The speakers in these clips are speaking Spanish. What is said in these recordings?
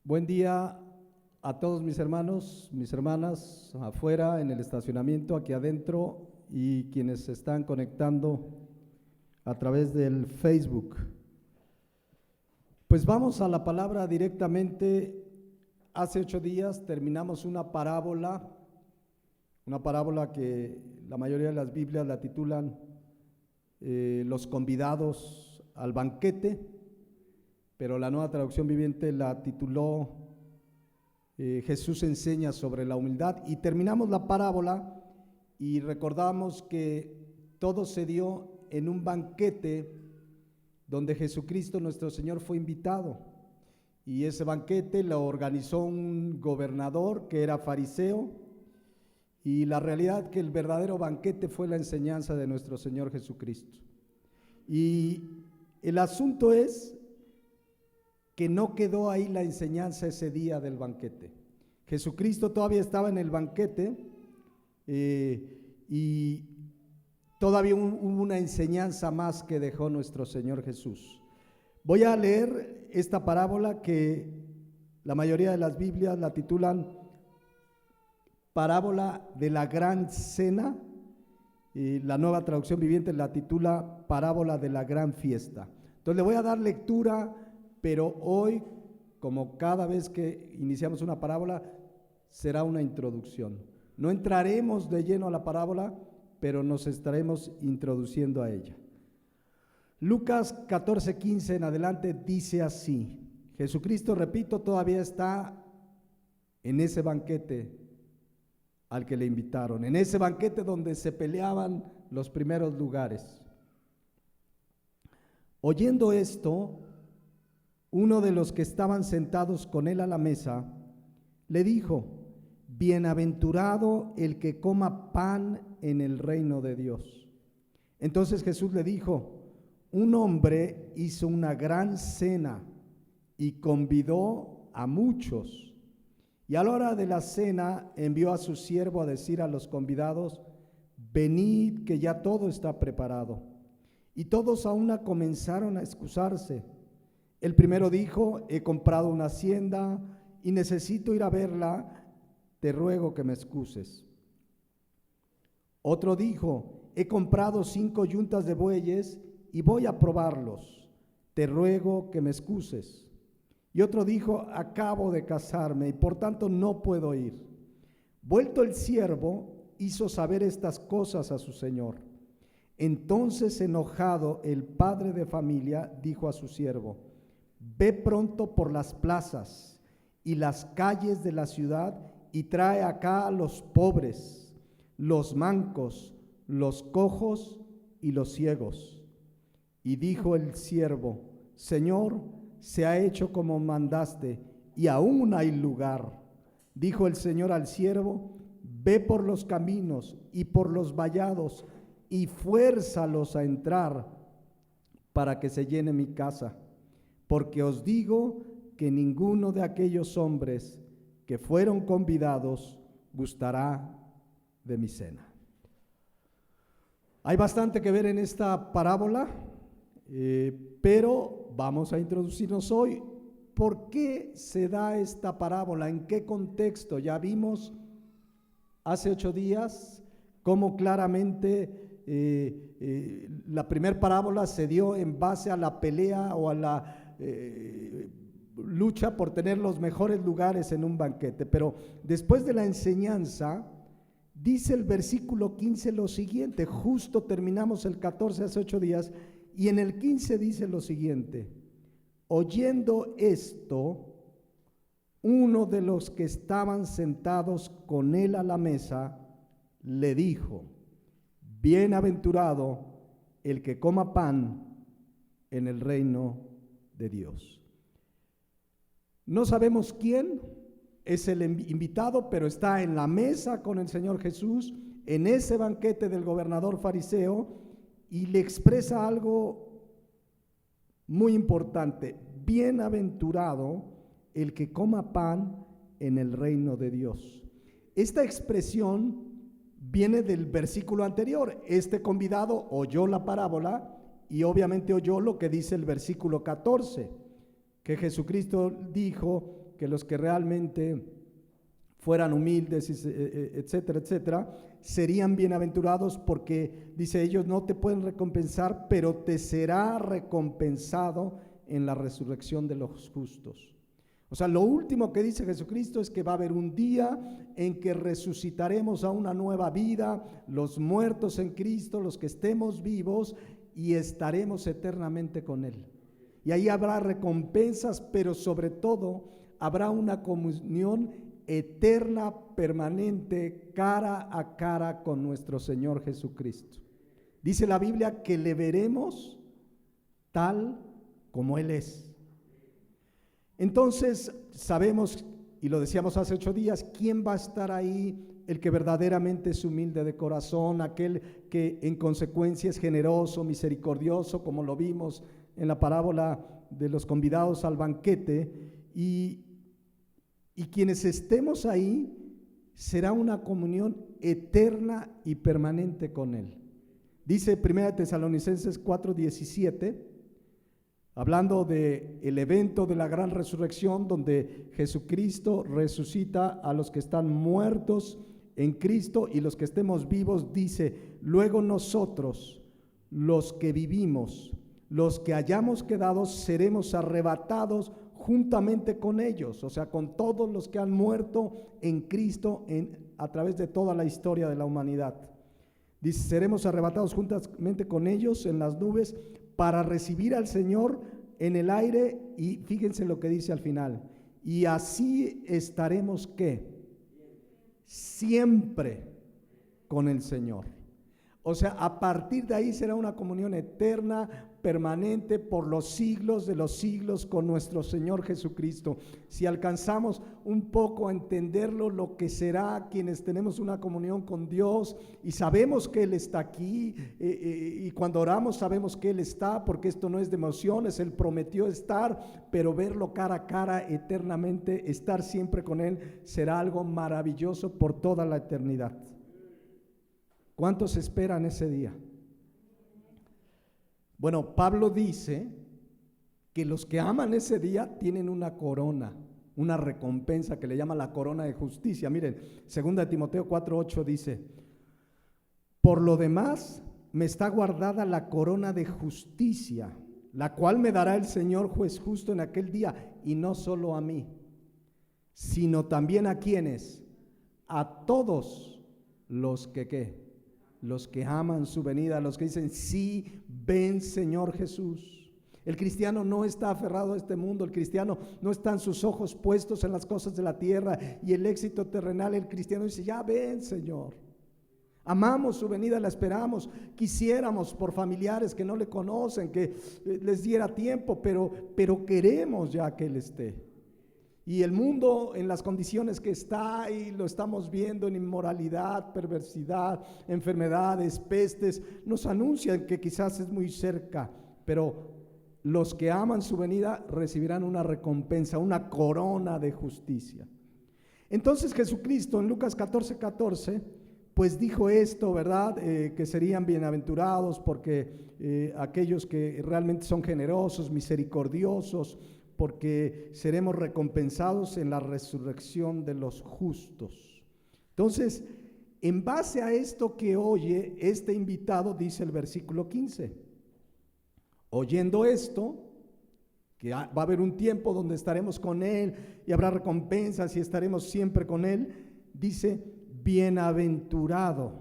Buen día a todos mis hermanos, mis hermanas, afuera, en el estacionamiento, aquí adentro, y quienes se están conectando a través del Facebook. Pues vamos a la palabra directamente. Hace 8 días terminamos una parábola que la mayoría de las Biblias la titulan Los convidados al banquete, pero la Nueva Traducción Viviente la tituló Jesús enseña sobre la humildad, y terminamos la parábola y recordamos que todo se dio en un banquete donde Jesucristo nuestro Señor fue invitado, y ese banquete lo organizó un gobernador que era fariseo, y la realidad que el verdadero banquete fue la enseñanza de nuestro Señor Jesucristo. Y el asunto es que no quedó ahí la enseñanza ese día del banquete. Jesucristo todavía estaba en el banquete y todavía hubo una enseñanza más que dejó nuestro Señor Jesús. Voy a leer esta parábola que la mayoría de las Biblias la titulan Parábola de la Gran Cena, y la Nueva Traducción Viviente la titula Parábola de la Gran Fiesta. Entonces le voy a dar lectura, pero hoy, como cada vez que iniciamos una parábola, será una introducción. No entraremos de lleno a la parábola, pero nos estaremos introduciendo a ella. Lucas 14:15 en adelante dice así. Jesucristo, repito, todavía está en ese banquete al que le invitaron, en ese banquete donde se peleaban los primeros lugares. Oyendo esto, uno de los que estaban sentados con él a la mesa le dijo: bienaventurado el que coma pan en el reino de Dios. Entonces Jesús le dijo: un hombre hizo una gran cena y convidó a muchos, y a la hora de la cena envió a su siervo a decir a los convidados: venid, que ya todo está preparado. Y todos a una comenzaron a excusarse. El primero dijo: he comprado una hacienda y necesito ir a verla, te ruego que me excuses. Otro dijo: he comprado 5 yuntas de bueyes y voy a probarlos, te ruego que me excuses. Y otro dijo: acabo de casarme y por tanto no puedo ir. Vuelto el siervo, hizo saber estas cosas a su señor. Entonces, enojado, el padre de familia dijo a su siervo: ve pronto por las plazas y las calles de la ciudad y trae acá a los pobres, los mancos, los cojos y los ciegos. Y dijo el siervo: Señor, se ha hecho como mandaste y aún hay lugar. Dijo el Señor al siervo: ve por los caminos y por los vallados y fuérzalos a entrar para que se llene mi casa. Porque os digo que ninguno de aquellos hombres que fueron convidados gustará de mi cena. Hay bastante que ver en esta parábola, pero vamos a introducirnos hoy. ¿Por qué se da esta parábola? ¿En qué contexto? Ya vimos hace 8 días cómo claramente la primera parábola se dio en base a la pelea o a la lucha por tener los mejores lugares en un banquete. Pero después de la enseñanza, dice el versículo 15 lo siguiente. Justo terminamos el 14 hace 8 días, y en el 15 dice lo siguiente: oyendo esto, uno de los que estaban sentados con él a la mesa le dijo: bienaventurado el que coma pan en el reino de Dios. No sabemos quién es el invitado, pero está en la mesa con el Señor Jesús, en ese banquete del gobernador fariseo, y le expresa algo muy importante: bienaventurado el que coma pan en el reino de Dios. Esta expresión viene del versículo anterior. Este convidado oyó la parábola y obviamente oyó lo que dice el versículo 14, que Jesucristo dijo: que los que realmente fueran humildes, etcétera, etcétera, serían bienaventurados porque, dice, ellos no te pueden recompensar, pero te será recompensado en la resurrección de los justos. O sea, lo último que dice Jesucristo es que va a haber un día en que resucitaremos a una nueva vida, los muertos en Cristo, los que estemos vivos, y estaremos eternamente con Él. Y ahí habrá recompensas, pero sobre todo habrá una comunión eterna, permanente, cara a cara con nuestro Señor Jesucristo. Dice la Biblia que le veremos tal como Él es. Entonces sabemos, y lo decíamos hace 8 días, ¿quién va a estar ahí? El que verdaderamente es humilde de corazón, aquel que en consecuencia es generoso, misericordioso, como lo vimos en la parábola de los convidados al banquete, y quienes estemos ahí, será una comunión eterna y permanente con Él. Dice 1 Tesalonicenses 4:17, hablando del evento de la gran resurrección, donde Jesucristo resucita a los que están muertos en Cristo y los que estemos vivos, dice, luego nosotros, los que vivimos, los que hayamos quedado, seremos arrebatados juntamente con ellos, o sea, con todos los que han muerto en Cristo a través de toda la historia de la humanidad. Dice, seremos arrebatados juntamente con ellos en las nubes para recibir al Señor en el aire, y fíjense lo que dice al final, y así estaremos, ¿qué? Siempre con el Señor. O sea, a partir de ahí será una comunión eterna, permanente, por los siglos de los siglos con nuestro Señor Jesucristo. Si alcanzamos un poco a entenderlo, lo que será quienes tenemos una comunión con Dios y sabemos que Él está aquí, y cuando oramos sabemos que Él está, porque esto no es de emociones, Él prometió estar, pero verlo cara a cara eternamente, estar siempre con Él, será algo maravilloso por toda la eternidad. ¿Cuántos esperan ese día? Bueno, Pablo dice que los que aman ese día tienen una corona, una recompensa que le llama la corona de justicia. Miren, 2 Timoteo 4:8 dice, por lo demás me está guardada la corona de justicia, la cual me dará el Señor juez justo en aquel día, y no solo a mí, sino también a quienes, a todos los que ¿qué? Los que aman su venida, los que dicen, sí, ven Señor Jesús. El cristiano no está aferrado a este mundo, el cristiano no están sus ojos puestos en las cosas de la tierra y el éxito terrenal. El cristiano dice, ya ven Señor. Amamos su venida, la esperamos, quisiéramos por familiares que no le conocen, que les diera tiempo, pero queremos ya que Él esté. Y el mundo en las condiciones que está, y lo estamos viendo en inmoralidad, perversidad, enfermedades, pestes, nos anuncian que quizás es muy cerca, pero los que aman su venida recibirán una recompensa, una corona de justicia. Entonces Jesucristo en Lucas 14:14, pues dijo esto, ¿verdad? Que serían bienaventurados porque aquellos que realmente son generosos, misericordiosos, porque seremos recompensados en la resurrección de los justos. Entonces, en base a esto que oye este invitado, dice el versículo 15, oyendo esto, que va a haber un tiempo donde estaremos con Él y habrá recompensas y estaremos siempre con Él, dice, bienaventurado.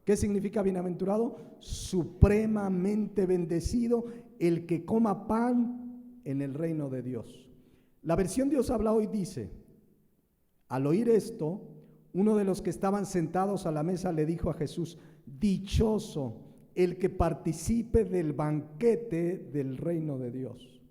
¿Qué significa bienaventurado? Supremamente bendecido el que coma pan en el reino de Dios. La versión Dios habla hoy dice, al oír esto, uno de los que estaban sentados a la mesa le dijo a Jesús, dichoso el que participe del banquete del reino de Dios.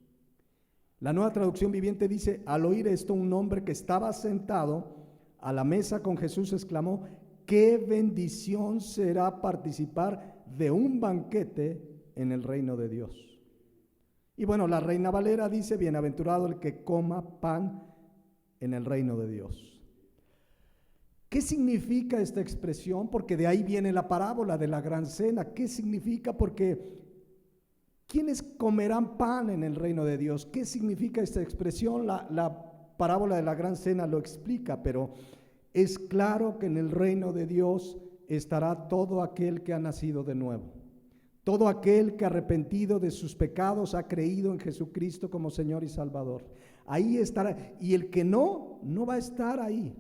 La Nueva Traducción Viviente dice, al oír esto, un hombre que estaba sentado a la mesa con Jesús exclamó, qué bendición será participar de un banquete en el reino de Dios. Y bueno, la Reina Valera dice, bienaventurado el que coma pan en el reino de Dios. ¿Qué significa esta expresión? Porque de ahí viene la parábola de la gran cena. ¿Qué significa? Porque ¿quiénes comerán pan en el reino de Dios? ¿Qué significa esta expresión? La parábola de la gran cena lo explica, pero es claro que en el reino de Dios estará todo aquel que ha nacido de nuevo. Todo aquel que arrepentido de sus pecados ha creído en Jesucristo como Señor y Salvador. Ahí estará. Y el que no va a estar ahí.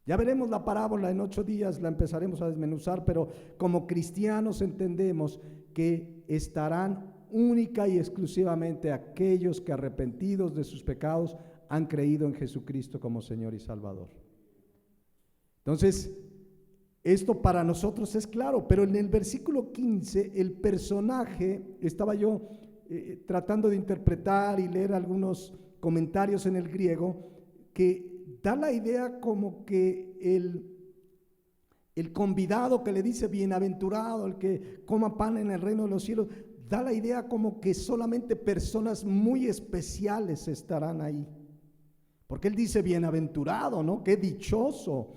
Ya veremos la parábola en 8 días, la empezaremos a desmenuzar, pero como cristianos entendemos que estarán única y exclusivamente aquellos que arrepentidos de sus pecados han creído en Jesucristo como Señor y Salvador. Entonces, esto para nosotros es claro, pero en el versículo 15, el personaje, estaba yo tratando de interpretar y leer algunos comentarios en el griego, que da la idea como que el convidado que le dice bienaventurado, el que coma pan en el reino de los cielos, da la idea como que solamente personas muy especiales estarán ahí. Porque él dice bienaventurado, ¿no? Qué dichoso,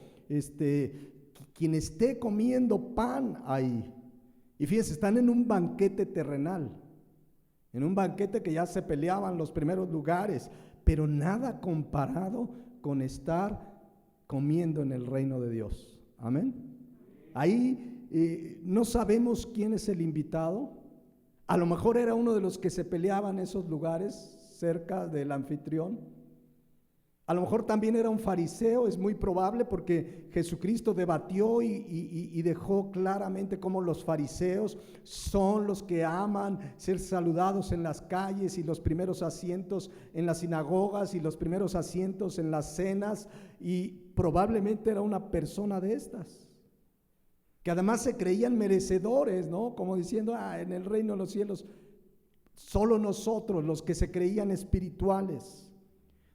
quien esté comiendo pan ahí. Y fíjense, están en un banquete terrenal, en un banquete que ya se peleaban los primeros lugares, pero nada comparado con estar comiendo en el reino de Dios. Amén. Ahí no sabemos quién es el invitado. A lo mejor era uno de los que se peleaban en esos lugares cerca del anfitrión. A lo mejor también era un fariseo, es muy probable, porque Jesucristo debatió y dejó claramente cómo los fariseos son los que aman ser saludados en las calles y los primeros asientos en las sinagogas y los primeros asientos en las cenas, y probablemente era una persona de estas, que además se creían merecedores, ¿no? Como diciendo, en el reino de los cielos, solo nosotros, los que se creían espirituales.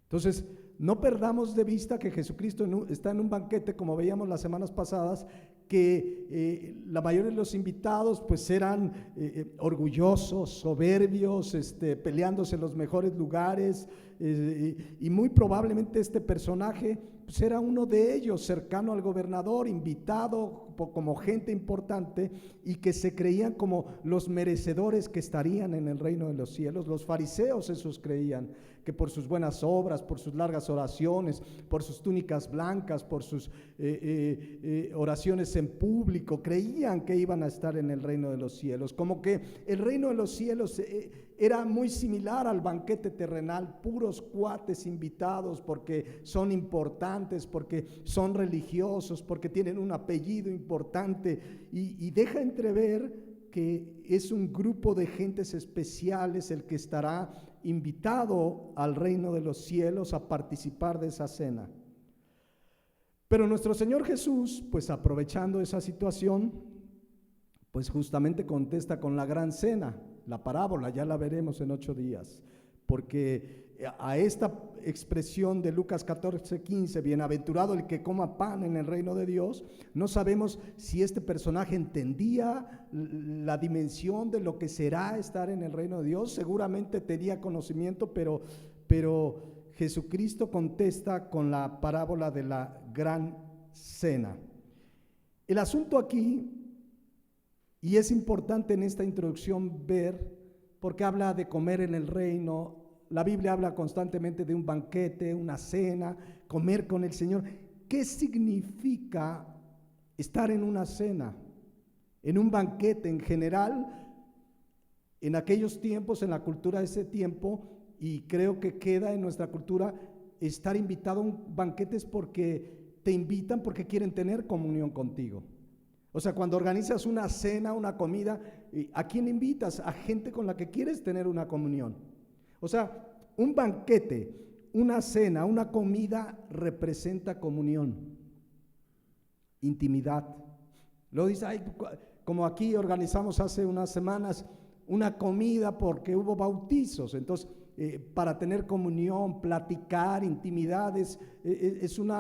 Entonces, no perdamos de vista que Jesucristo está en un banquete, como veíamos las semanas pasadas, que la mayoría de los invitados pues eran orgullosos, soberbios, peleándose en los mejores lugares, y muy probablemente este personaje pues era uno de ellos, cercano al gobernador, invitado como gente importante, y que se creían como los merecedores que estarían en el reino de los cielos. Los fariseos esos creían que por sus buenas obras, por sus largas oraciones, por sus túnicas blancas, por sus oraciones en público, creían que iban a estar en el reino de los cielos. Como que el reino de los cielos era muy similar al banquete terrenal, puros cuates invitados porque son importantes, porque son religiosos, porque tienen un apellido importante, y deja entrever que es un grupo de gentes especiales el que estará invitado al reino de los cielos a participar de esa cena. Pero nuestro Señor Jesús, pues aprovechando esa situación, pues justamente contesta con la gran cena. La parábola ya la veremos en 8 días, porque a esta expresión de Lucas 14:15, bienaventurado el que coma pan en el reino de Dios, no sabemos si este personaje entendía la dimensión de lo que será estar en el reino de Dios. Seguramente tenía conocimiento, pero Jesucristo contesta con la parábola de la gran cena. El asunto aquí, y es importante en esta introducción ver, porque habla de comer en el reino. La Biblia habla constantemente de un banquete, una cena, comer con el Señor. ¿Qué significa estar en una cena, en un banquete? En general, en aquellos tiempos, en la cultura de ese tiempo, y creo que queda en nuestra cultura, estar invitado a un banquete es porque te invitan porque quieren tener comunión contigo. O sea, cuando organizas una cena, una comida, ¿a quién invitas? A gente con la que quieres tener una comunión. O sea, un banquete, una cena, una comida representa comunión, intimidad. Lo dice, como aquí organizamos hace unas semanas una comida porque hubo bautizos. Entonces, para tener comunión, platicar, intimidades, es un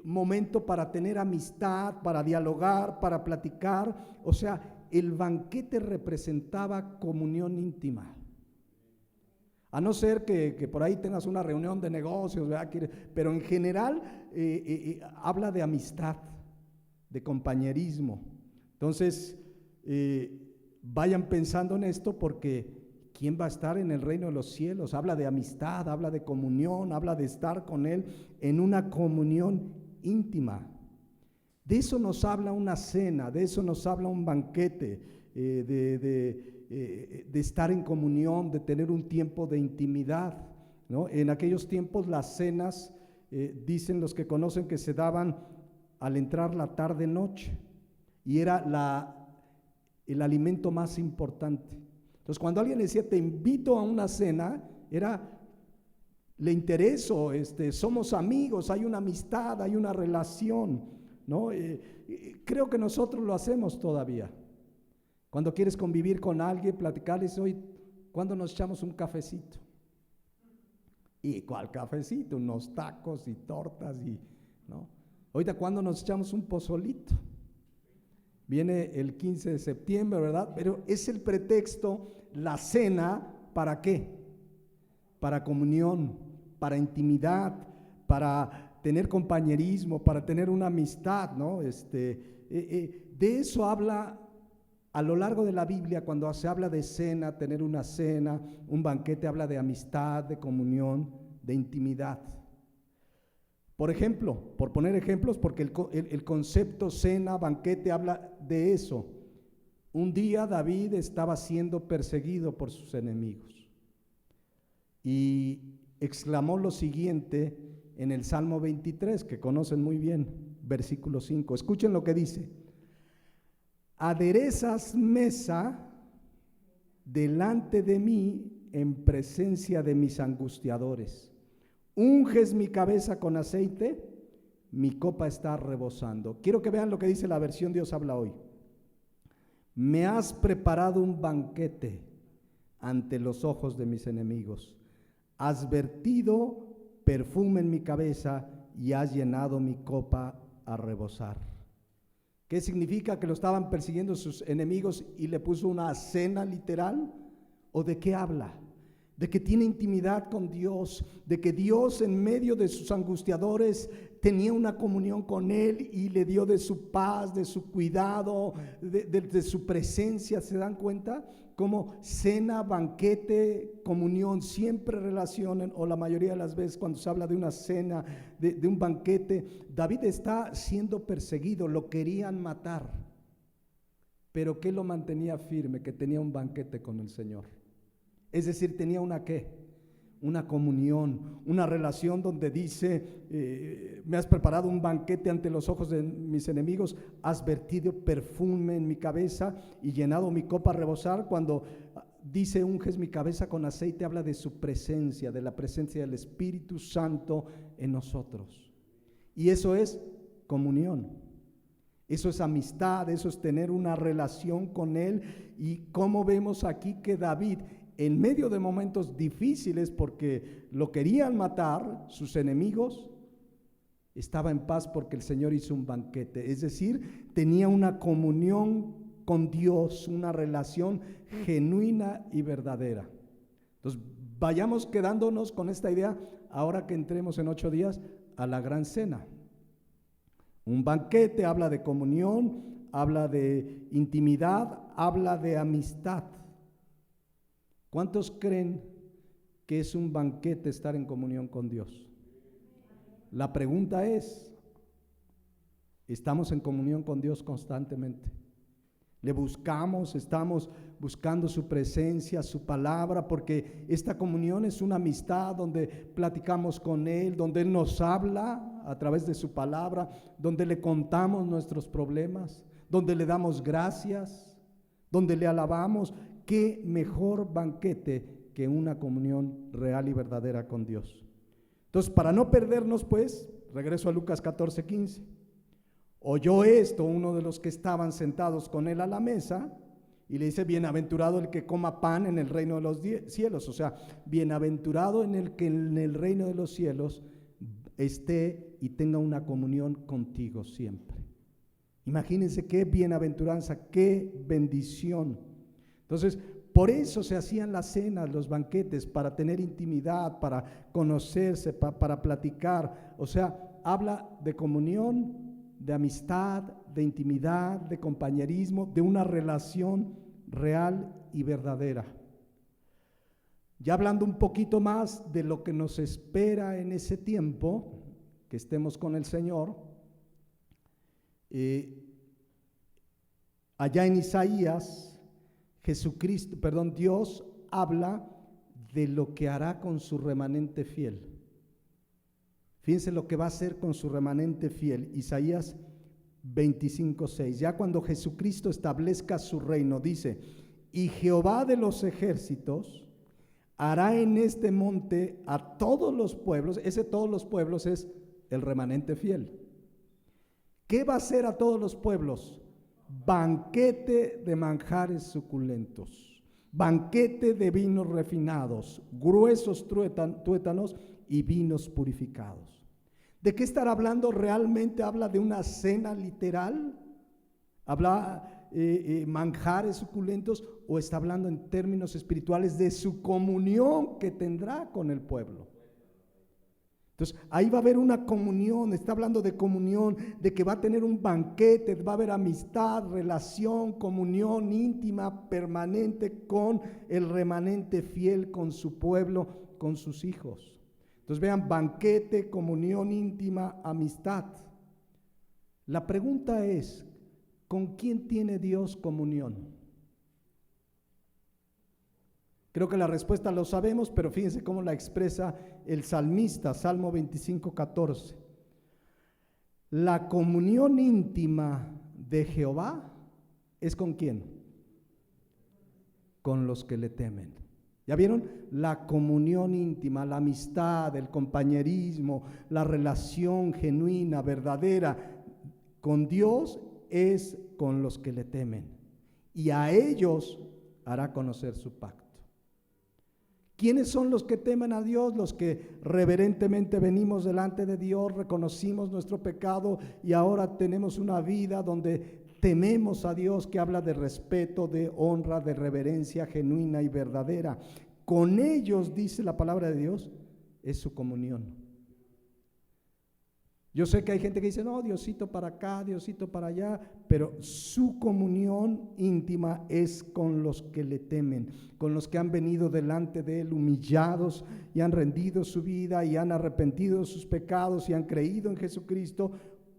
momento para tener amistad, para dialogar, para platicar. O sea, el banquete representaba comunión íntima. A no ser que por ahí tengas una reunión de negocios, ¿verdad? Pero en general habla de amistad, de compañerismo. Entonces, vayan pensando en esto, porque ¿quién va a estar en el reino de los cielos? Habla de amistad, habla de comunión, habla de estar con Él en una comunión íntima. De eso nos habla una cena, de eso nos habla un banquete, de estar en comunión, de tener un tiempo de intimidad, ¿no? En aquellos tiempos las cenas, dicen los que conocen, que se daban al entrar la tarde-noche, y era el alimento más importante. Entonces, cuando alguien decía, te invito a una cena, le intereso, somos amigos, hay una amistad, hay una relación, ¿no? Creo que nosotros lo hacemos todavía. Cuando quieres convivir con alguien, platicarles, hoy, ¿cuándo nos echamos un cafecito? ¿Y cuál cafecito? Unos tacos y tortas, ¿no? Ahorita, ¿cuándo nos echamos un pozolito? Viene el 15 de septiembre, ¿verdad? Pero es el pretexto, la cena, ¿para qué? Para comunión, para intimidad, para tener compañerismo, para tener una amistad, ¿no? De eso habla a lo largo de la Biblia. Cuando se habla de cena, tener una cena, un banquete, habla de amistad, de comunión, de intimidad. Por ejemplo, por poner ejemplos, porque el concepto cena, banquete, habla de eso. Un día David estaba siendo perseguido por sus enemigos y exclamó lo siguiente en el Salmo 23, que conocen muy bien, versículo 5. Escuchen lo que dice: aderezas mesa delante de mí en presencia de mis angustiadores. Unges mi cabeza con aceite, mi copa está rebosando. Quiero que vean lo que dice la versión Dios habla hoy. Me has preparado un banquete ante los ojos de mis enemigos. Has vertido perfume en mi cabeza y has llenado mi copa a rebosar. ¿Qué significa? ¿Que lo estaban persiguiendo sus enemigos y le puso una cena literal? ¿O de qué habla? De que tiene intimidad con Dios, de que Dios en medio de sus angustiadores tenía una comunión con Él y le dio de su paz, de su cuidado, de su presencia. ¿Se dan cuenta? Como cena, banquete, comunión, siempre relacionan, o la mayoría de las veces cuando se habla de una cena, de un banquete. David está siendo perseguido, lo querían matar, pero ¿qué lo mantenía firme? Que tenía un banquete con el Señor. Es decir, tenía una ¿qué? Una comunión, una relación donde dice, me has preparado un banquete ante los ojos de mis enemigos, has vertido perfume en mi cabeza y llenado mi copa a rebosar. Cuando dice unges mi cabeza con aceite, habla de su presencia, de la presencia del Espíritu Santo en nosotros. Y eso es comunión, eso es amistad, eso es tener una relación con Él. Y como vemos aquí que David, en medio de momentos difíciles, porque lo querían matar, sus enemigos, estaba en paz porque el Señor hizo un banquete. Es decir, tenía una comunión con Dios, una relación genuina y verdadera. Entonces, vayamos quedándonos con esta idea ahora que entremos en 8 días a la gran cena. Un banquete habla de comunión, habla de intimidad, habla de amistad. ¿Cuántos creen que es un banquete estar en comunión con Dios? La pregunta es, ¿estamos en comunión con Dios constantemente? Le buscamos, estamos buscando su presencia, su palabra, porque esta comunión es una amistad donde platicamos con Él, donde Él nos habla a través de su palabra, donde le contamos nuestros problemas, donde le damos gracias, donde le alabamos. ¿Qué mejor banquete que una comunión real y verdadera con Dios? Entonces, para no perdernos, pues, regreso a Lucas 14:15. Oyó esto uno de los que estaban sentados con él a la mesa y le dice: bienaventurado el que coma pan en el reino de los cielos. O sea, bienaventurado en el que en el reino de los cielos esté y tenga una comunión contigo siempre. Imagínense qué bienaventuranza, qué bendición. Entonces, por eso se hacían las cenas, los banquetes, para tener intimidad, para conocerse, para platicar. O sea, habla de comunión, de amistad, de intimidad, de compañerismo, de una relación real y verdadera. Ya hablando un poquito más de lo que nos espera en ese tiempo, que estemos con el Señor, allá en Isaías, Dios habla de lo que hará con su remanente fiel. Fíjense lo que va a hacer con su remanente fiel. Isaías 25:6. Ya cuando Jesucristo establezca su reino, dice: y Jehová de los ejércitos hará en este monte a todos los pueblos. Ese todos los pueblos es el remanente fiel. ¿Qué va a hacer a todos los pueblos? Banquete de manjares suculentos, banquete de vinos refinados, gruesos tuétanos y vinos purificados. ¿De qué estará hablando? ¿Realmente habla de una cena literal? ¿Habla manjares suculentos, o está hablando en términos espirituales de su comunión que tendrá con el pueblo? Entonces ahí va a haber una comunión, está hablando de comunión, de que va a tener un banquete, va a haber amistad, relación, comunión íntima, permanente con el remanente fiel, con su pueblo, con sus hijos. Entonces vean, banquete, comunión íntima, amistad. La pregunta es, ¿con quién tiene Dios comunión? Creo que la respuesta lo sabemos, pero fíjense cómo la expresa el salmista, Salmo 25:14. La comunión íntima de Jehová es ¿con quién? Con los que le temen. ¿Ya vieron? La comunión íntima, la amistad, el compañerismo, la relación genuina, verdadera con Dios es con los que le temen, y a ellos hará conocer su pacto. ¿Quiénes son los que temen a Dios? Los que reverentemente venimos delante de Dios, reconocimos nuestro pecado y ahora tenemos una vida donde tememos a Dios, que habla de respeto, de honra, de reverencia genuina y verdadera. Con ellos, dice la palabra de Dios, es su comunión. Yo sé que hay gente que dice, no, Diosito para acá, Diosito para allá, pero su comunión íntima es con los que le temen, con los que han venido delante de Él humillados y han rendido su vida y han arrepentido de sus pecados y han creído en Jesucristo.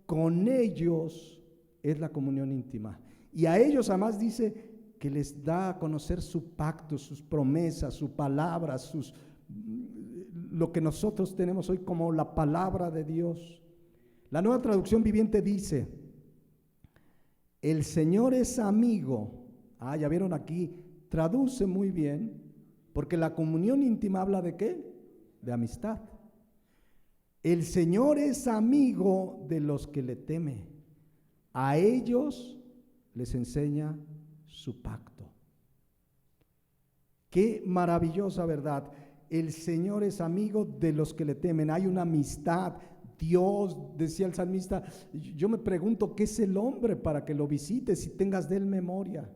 Con ellos es la comunión íntima. Y a ellos además dice que les da a conocer su pacto, sus promesas, su palabra, lo que nosotros tenemos hoy como la palabra de Dios. La Nueva Traducción Viviente dice: el Señor es amigo. Ya vieron aquí, traduce muy bien, porque la comunión íntima habla ¿de qué? De amistad. El Señor es amigo de los que le temen. A ellos les enseña su pacto. Qué maravillosa verdad. El Señor es amigo de los que le temen. Hay una amistad. Dios, decía el salmista, yo me pregunto qué es el hombre para que lo visites y tengas de él memoria.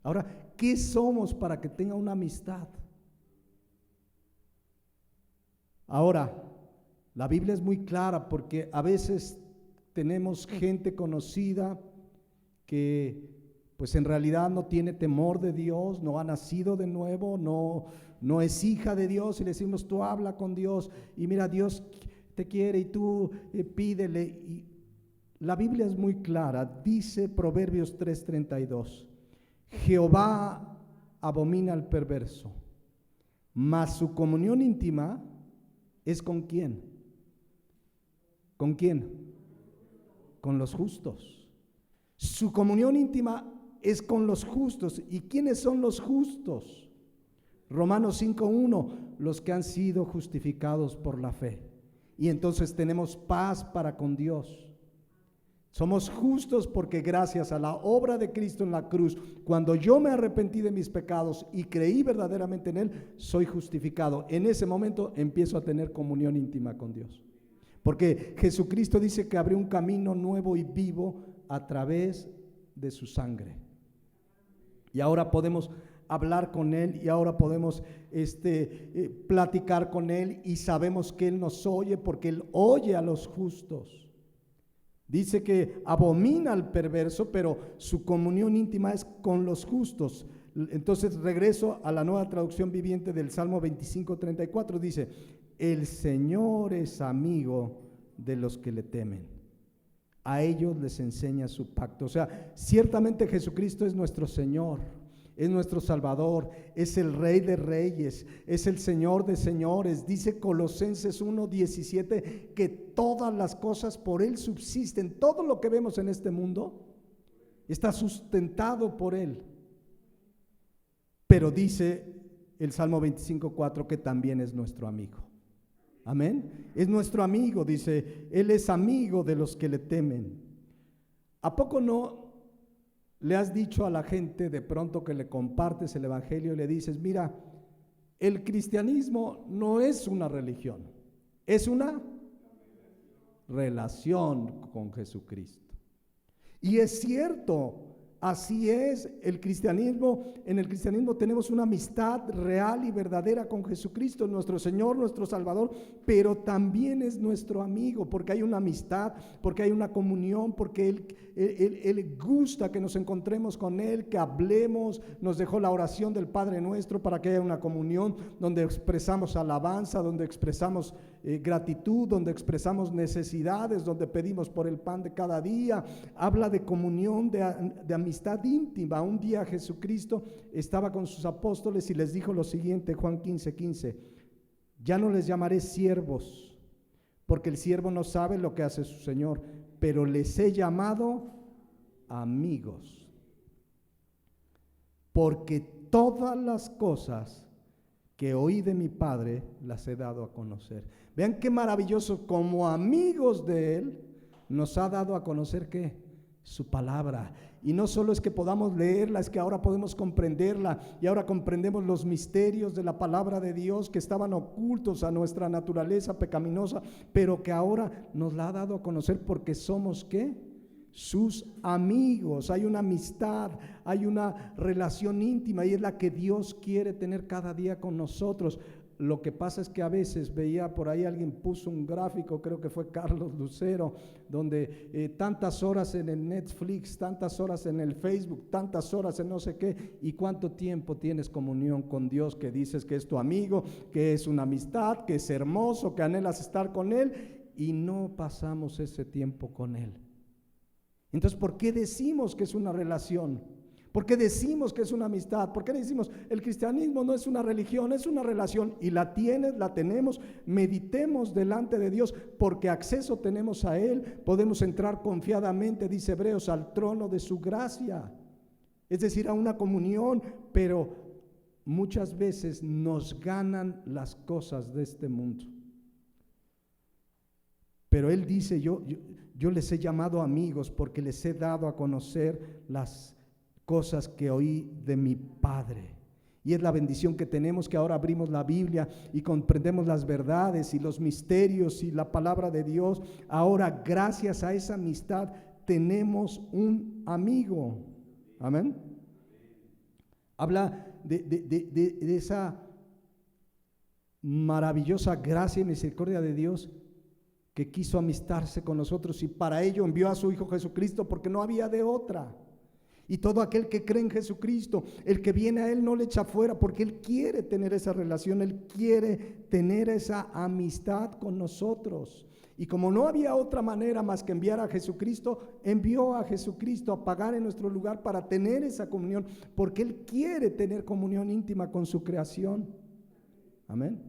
Ahora, ¿qué somos para que tenga una amistad? Ahora, la Biblia es muy clara, porque a veces tenemos gente conocida que pues en realidad no tiene temor de Dios, no ha nacido de nuevo, no es hija de Dios, y le decimos, tú habla con Dios y mira, Dios te quiere y tú pídele. Y la Biblia es muy clara, dice Proverbios 3:32, Jehová abomina al perverso, mas su comunión íntima es ¿con quién? ¿Con quién? Con los justos. Su comunión íntima es con los justos. ¿Y quiénes son los justos? Romanos 5:1, los que han sido justificados por la fe. Y entonces tenemos paz para con Dios. Somos justos porque gracias a la obra de Cristo en la cruz, cuando yo me arrepentí de mis pecados y creí verdaderamente en Él, soy justificado. En ese momento empiezo a tener comunión íntima con Dios. Porque Jesucristo dice que abrió un camino nuevo y vivo a través de su sangre. Y ahora podemos hablar con Él y ahora podemos platicar con Él y sabemos que Él nos oye porque Él oye a los justos. Dice que abomina al perverso, pero su comunión íntima es con los justos. Entonces regreso a la Nueva Traducción Viviente del Salmo 25:34, dice: el Señor es amigo de los que le temen, a ellos les enseña su pacto. O sea, ciertamente Jesucristo es nuestro Señor, es nuestro Salvador, es el Rey de Reyes, es el Señor de Señores. Dice Colosenses 1:17 que todas las cosas por Él subsisten. Todo lo que vemos en este mundo está sustentado por Él. Pero dice el Salmo 25:4 que también es nuestro amigo. Amén. Es nuestro amigo, dice, Él es amigo de los que le temen. ¿A poco no le has dicho a la gente de pronto que le compartes el evangelio y le dices: mira, el cristianismo no es una religión, es una relación con Jesucristo? Y es cierto, así es el cristianismo. En el cristianismo tenemos una amistad real y verdadera con Jesucristo, nuestro Señor, nuestro Salvador, pero también es nuestro amigo, porque hay una amistad, porque hay una comunión, porque Él gusta que nos encontremos con Él, que hablemos. Nos dejó la oración del Padre Nuestro para que haya una comunión donde expresamos alabanza, donde expresamos gratitud, donde expresamos necesidades, donde pedimos por el pan de cada día. Habla de comunión, de amistad íntima. Un día Jesucristo estaba con sus apóstoles y les dijo lo siguiente, Juan 15:15: ya no les llamaré siervos, porque el siervo no sabe lo que hace su Señor, pero les he llamado amigos, porque todas las cosas que oí de mi Padre las he dado a conocer. Vean qué maravilloso, como amigos de Él nos ha dado a conocer ¿qué? Su palabra. Y no solo es que podamos leerla, es que ahora podemos comprenderla, y ahora comprendemos los misterios de la palabra de Dios que estaban ocultos a nuestra naturaleza pecaminosa, pero que ahora nos la ha dado a conocer porque somos ¿qué? Sus amigos. Hay una amistad, hay una relación íntima, y es la que Dios quiere tener cada día con nosotros. Lo que pasa es que a veces veía por ahí, alguien puso un gráfico, creo que fue Carlos Lucero, donde tantas horas en el Netflix, tantas horas en el Facebook, tantas horas en no sé qué, y cuánto tiempo tienes comunión con Dios, que dices que es tu amigo, que es una amistad, que es hermoso, que anhelas estar con Él, y no pasamos ese tiempo con Él. Entonces, ¿por qué decimos que es una relación? ¿Por qué decimos que es una amistad? ¿Por qué decimos el cristianismo no es una religión, es una relación? Y la tienes, la tenemos. Meditemos delante de Dios, porque acceso tenemos a Él. Podemos entrar confiadamente, dice Hebreos, al trono de su gracia, es decir, a una comunión. Pero muchas veces nos ganan las cosas de este mundo. Pero Él dice: yo les he llamado amigos porque les he dado a conocer las cosas que oí de mi Padre. Y es la bendición que tenemos, que ahora abrimos la Biblia y comprendemos las verdades y los misterios y la palabra de Dios. Ahora, gracias a esa amistad, tenemos un amigo. Amén. Habla de esa maravillosa gracia y misericordia de Dios, que quiso amistarse con nosotros, y para ello envió a su Hijo Jesucristo, porque no había de otra. Y todo aquel que cree en Jesucristo, el que viene a Él, no le echa fuera, porque Él quiere tener esa relación, Él quiere tener esa amistad con nosotros. Y como no había otra manera más que enviar a Jesucristo, envió a Jesucristo a pagar en nuestro lugar para tener esa comunión, porque Él quiere tener comunión íntima con su creación. Amén.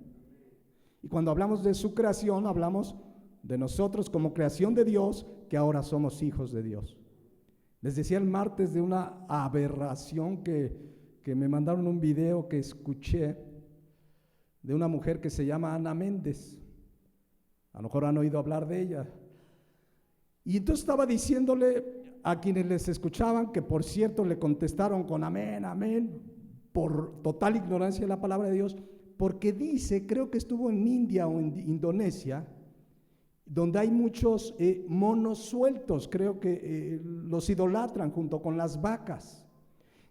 Y cuando hablamos de su creación, hablamos de nosotros como creación de Dios, que ahora somos hijos de Dios. Les decía el martes de una aberración que me mandaron un video que escuché de una mujer que se llama Ana Méndez. A lo mejor han oído hablar de ella. Y entonces estaba diciéndole a quienes les escuchaban, que por cierto le contestaron con amén, amén, por total ignorancia de la palabra de Dios, porque dice, creo que estuvo en India o en Indonesia, donde hay muchos monos sueltos, creo que los idolatran junto con las vacas.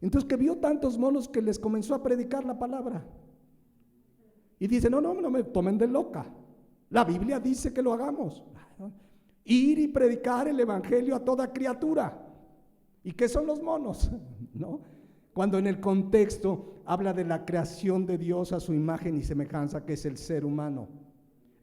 Entonces, que vio tantos monos que les comenzó a predicar la palabra. Y dice: no me tomen de loca, la Biblia dice que lo hagamos. Ir y predicar el evangelio a toda criatura. ¿Y qué son los monos? ¿No? Cuando en el contexto habla de la creación de Dios a su imagen y semejanza, que es el ser humano.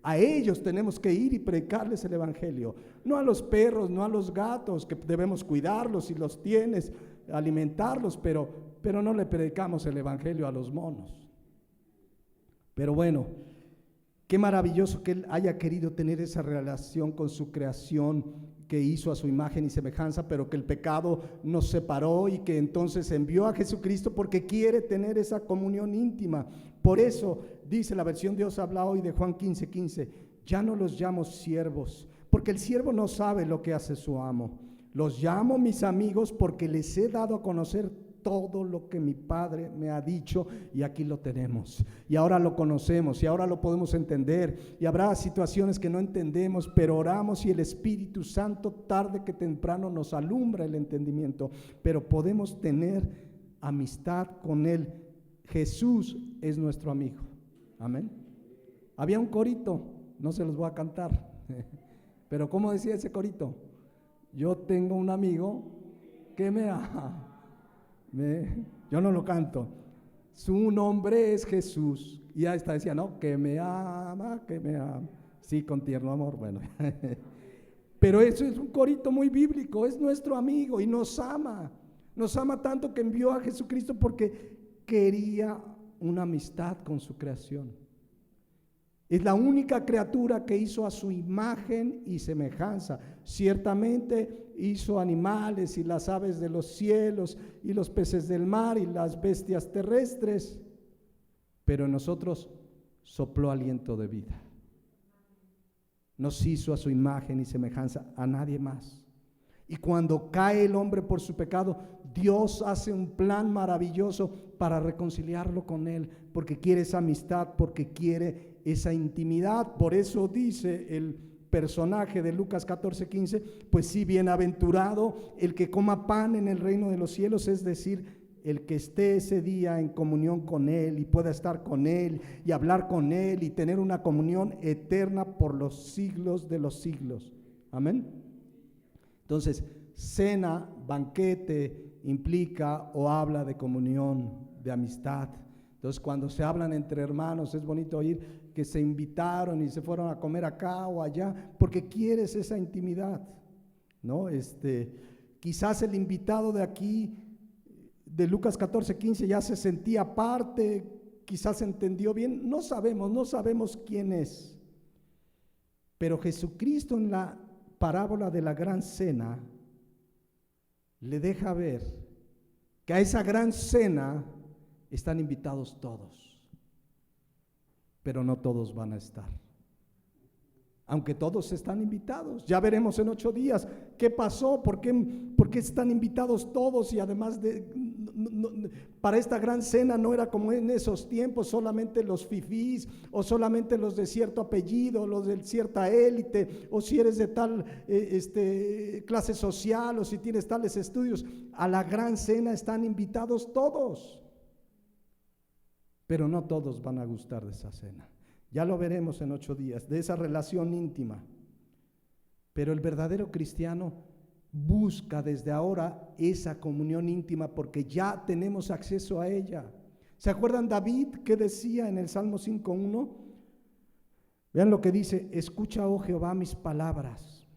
A ellos tenemos que ir y predicarles el evangelio, no a los perros, no a los gatos, que debemos cuidarlos si los tienes, alimentarlos, pero no le predicamos el evangelio a los monos. Pero bueno, qué maravilloso que Él haya querido tener esa relación con su creación que hizo a su imagen y semejanza, pero que el pecado nos separó y que entonces envió a Jesucristo porque quiere tener esa comunión íntima. Por eso dice la versión Dios habla hoy de Juan 15:15, ya no los llamo siervos, porque el siervo no sabe lo que hace su amo. Los llamo mis amigos porque les he dado a conocer todo lo que mi Padre me ha dicho, y aquí lo tenemos, y ahora lo conocemos, y ahora lo podemos entender, y habrá situaciones que no entendemos, pero oramos y el Espíritu Santo tarde que temprano nos alumbra el entendimiento, pero podemos tener amistad con Él. Jesús es nuestro amigo, amén. Había un corito, no se los voy a cantar, pero ¿cómo decía ese corito? Yo tengo un amigo que me ama. Yo no lo canto. Su nombre es Jesús. Y ya está, decía, no, que me ama, que me ama. Sí, con tierno amor, bueno. Pero eso es un corito muy bíblico, es nuestro amigo y nos ama. Nos ama tanto que envió a Jesucristo porque quería una amistad con su creación. Es la única criatura que hizo a su imagen y semejanza. Ciertamente hizo animales y las aves de los cielos y los peces del mar y las bestias terrestres, pero en nosotros sopló aliento de vida. Nos hizo a su imagen y semejanza, a nadie más. Y cuando cae el hombre por su pecado, Dios hace un plan maravilloso para reconciliarlo con Él, porque quiere esa amistad, porque quiere esa intimidad. Por eso dice el personaje de Lucas 14:15, pues sí, bienaventurado el que coma pan en el reino de los cielos, es decir, el que esté ese día en comunión con Él y pueda estar con Él y hablar con Él y tener una comunión eterna por los siglos de los siglos. Amén. Entonces, cena, banquete, implica o habla de comunión, de amistad. Entonces, cuando se hablan entre hermanos, es bonito oír que se invitaron y se fueron a comer acá o allá, porque quieres esa intimidad, ¿no? Quizás el invitado de aquí, de Lucas 14:15, ya se sentía parte, quizás entendió bien, no sabemos quién es. Pero Jesucristo en la parábola de la gran cena le deja ver que a esa gran cena están invitados todos, pero no todos van a estar, aunque todos están invitados. Ya veremos en 8 días qué pasó, por qué están invitados todos, y además para esta gran cena no era como en esos tiempos, solamente los fifís o solamente los de cierto apellido, los de cierta élite, o si eres de tal clase social o si tienes tales estudios. A la gran cena están invitados todos, pero no todos van a gustar de esa cena. Ya lo veremos en 8 días, de esa relación íntima. Pero el verdadero cristiano busca desde ahora esa comunión íntima porque ya tenemos acceso a ella. ¿Se acuerdan David que decía en el Salmo 5:1? Vean lo que dice: escucha, oh Jehová, mis palabras,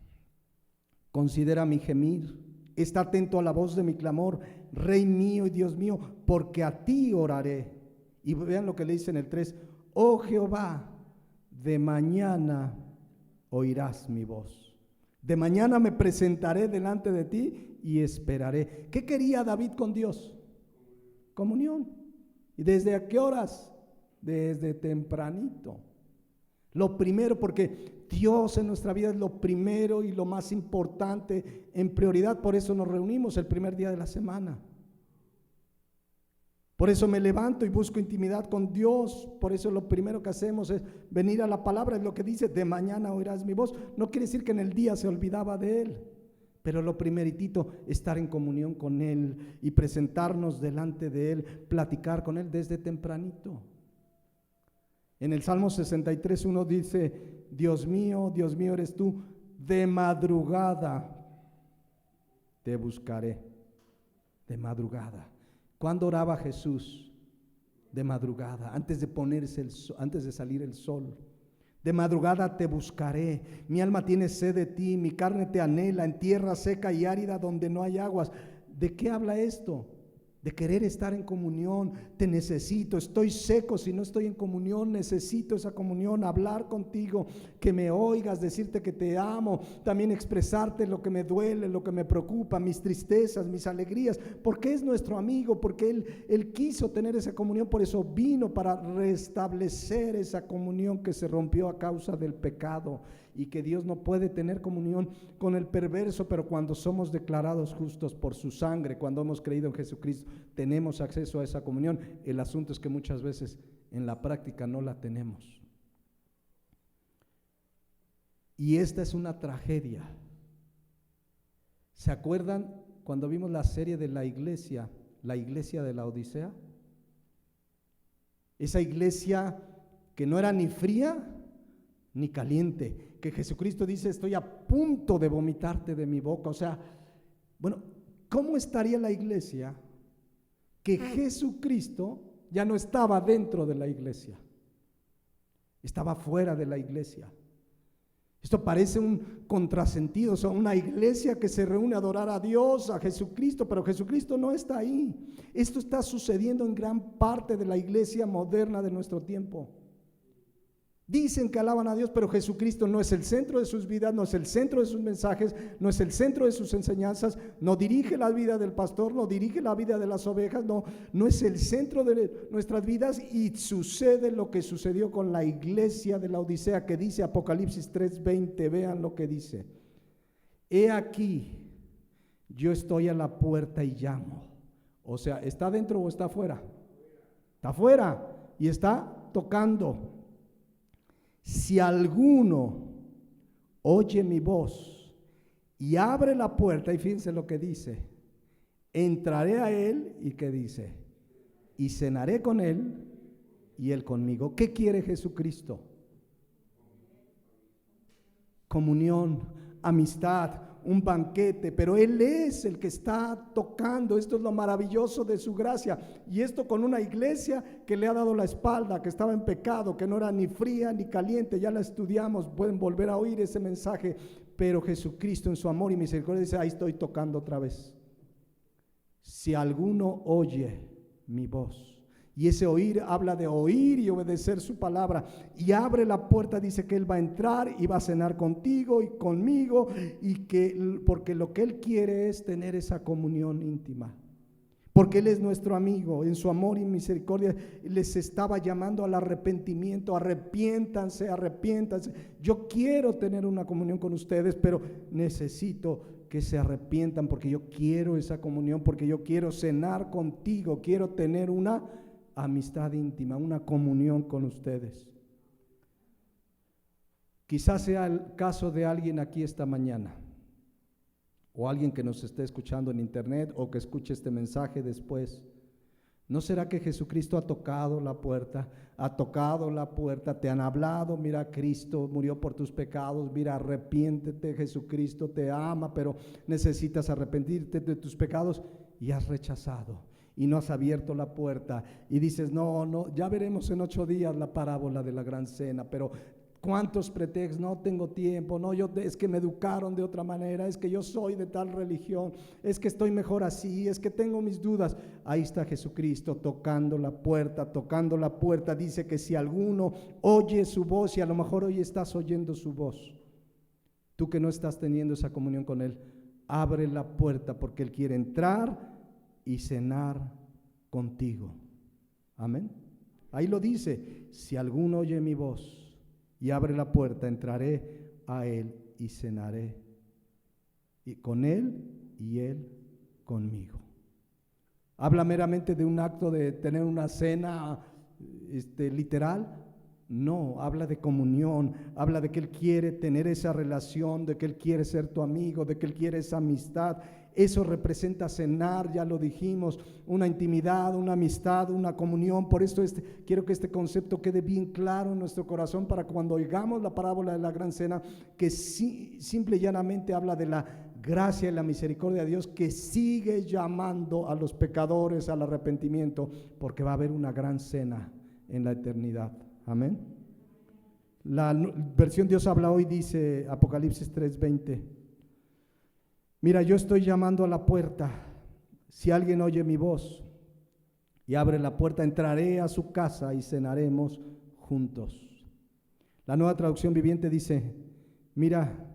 considera mi gemir, está atento a la voz de mi clamor, Rey mío y Dios mío, porque a ti oraré. Y vean lo que le dice en el 3: oh Jehová, de mañana oirás mi voz. De mañana me presentaré delante de ti y esperaré. ¿Qué quería David con Dios? Comunión. ¿Y desde a qué horas? Desde tempranito. Lo primero, porque Dios en nuestra vida es lo primero y lo más importante en prioridad. Por eso nos reunimos el primer día de la semana. Por eso me levanto y busco intimidad con Dios. Por eso lo primero que hacemos es venir a la palabra. Es lo que dice: de mañana oirás mi voz. No quiere decir que en el día se olvidaba de Él, pero lo primeritito, estar en comunión con Él y presentarnos delante de Él, platicar con Él desde tempranito. En el Salmo 63:1 dice: Dios mío, eres tú, de madrugada te buscaré. De madrugada. ¿Cuándo oraba Jesús? De madrugada, antes de salir el sol. De madrugada te buscaré, mi alma tiene sed de ti, mi carne te anhela en tierra seca y árida donde no hay aguas. ¿De qué habla esto? De querer estar en comunión. Te necesito, estoy seco si no estoy en comunión, necesito esa comunión, hablar contigo, que me oigas, decirte que te amo, también expresarte lo que me duele, lo que me preocupa, mis tristezas, mis alegrías, porque es nuestro amigo, porque Él quiso tener esa comunión, por eso vino para restablecer esa comunión que se rompió a causa del pecado, y que Dios no puede tener comunión con el perverso, pero cuando somos declarados justos por su sangre, cuando hemos creído en Jesucristo, tenemos acceso a esa comunión. El asunto es que muchas veces en la práctica no la tenemos. Y esta es una tragedia. ¿Se acuerdan cuando vimos la serie de la iglesia de la Odisea? Esa iglesia que no era ni fría ni caliente, que Jesucristo dice: estoy a punto de vomitarte de mi boca. O sea, bueno, ¿cómo estaría la iglesia que Jesucristo ya no estaba dentro de la iglesia? Estaba fuera de la iglesia. Esto parece un contrasentido, o sea, una iglesia que se reúne a adorar a Dios, a Jesucristo, pero Jesucristo no está ahí. Esto está sucediendo en gran parte de la iglesia moderna de nuestro tiempo. Dicen que alaban a Dios, pero Jesucristo no es el centro de sus vidas, no es el centro de sus mensajes, no es el centro de sus enseñanzas, no dirige la vida del pastor, no dirige la vida de las ovejas, no es el centro de nuestras vidas. Y sucede lo que sucedió con la iglesia de la Odisea, que dice Apocalipsis 3:20, vean lo que dice: he aquí, yo estoy a la puerta y llamo. O sea, ¿está dentro o está afuera? Está afuera y está tocando. Si alguno oye mi voz y abre la puerta, y fíjense lo que dice: entraré a él, y ¿qué dice? Y cenaré con él y él conmigo. ¿Qué quiere Jesucristo? Comunión, amistad, un banquete, pero Él es el que está tocando. Esto es lo maravilloso de su gracia, y esto con una iglesia que le ha dado la espalda, que estaba en pecado, que no era ni fría ni caliente. Ya la estudiamos, pueden volver a oír ese mensaje, pero Jesucristo en su amor y misericordia dice: ahí estoy tocando otra vez. Si alguno oye mi voz. Y ese oír habla de oír y obedecer su palabra, y abre la puerta, dice que Él va a entrar y va a cenar contigo y conmigo, y porque lo que Él quiere es tener esa comunión íntima, porque Él es nuestro amigo. En su amor y misericordia les estaba llamando al arrepentimiento. Arrepiéntanse. Yo quiero tener una comunión con ustedes, pero necesito que se arrepientan, porque yo quiero esa comunión, porque yo quiero cenar contigo, quiero tener una amistad íntima, una comunión con ustedes. Quizás sea el caso de alguien aquí esta mañana, o alguien que nos esté escuchando en internet, o que escuche este mensaje después. ¿No será que Jesucristo ha tocado la puerta? Ha tocado la puerta, te han hablado: mira, Cristo murió por tus pecados, mira, arrepiéntete, Jesucristo te ama, pero necesitas arrepentirte de tus pecados, y has rechazado y no has abierto la puerta, y dices: no, ya veremos en 8 días la parábola de la gran cena, pero cuántos pretextos: no tengo tiempo, no, es que me educaron de otra manera, es que yo soy de tal religión, es que estoy mejor así, es que tengo mis dudas. Ahí está Jesucristo tocando la puerta. Dice que si alguno oye su voz, y a lo mejor hoy estás oyendo su voz, tú que no estás teniendo esa comunión con Él, abre la puerta, porque Él quiere entrar y cenar contigo. Amén. Ahí lo dice: si alguno oye mi voz y abre la puerta, entraré a él y cenaré y con él y él conmigo. ¿Habla meramente de un acto de tener una cena literal? No, habla de comunión, habla de que Él quiere tener esa relación, de que Él quiere ser tu amigo, de que Él quiere esa amistad. Eso representa cenar, ya lo dijimos, una intimidad, una amistad, una comunión. Por eso quiero que este concepto quede bien claro en nuestro corazón, para cuando oigamos la parábola de la gran cena, que simple y llanamente habla de gracia y la misericordia de Dios que sigue llamando a los pecadores al arrepentimiento, porque va a haber una gran cena en la eternidad. Amén. La versión Dios habla hoy dice, Apocalipsis 3:20, mira, yo estoy llamando a la puerta. Si alguien oye mi voz y abre la puerta, entraré a su casa y cenaremos juntos. La Nueva Traducción Viviente dice, mira,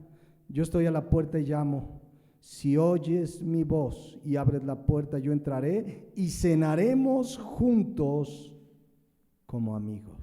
yo estoy a la puerta y llamo. Si oyes mi voz y abres la puerta, yo entraré y cenaremos juntos como amigos.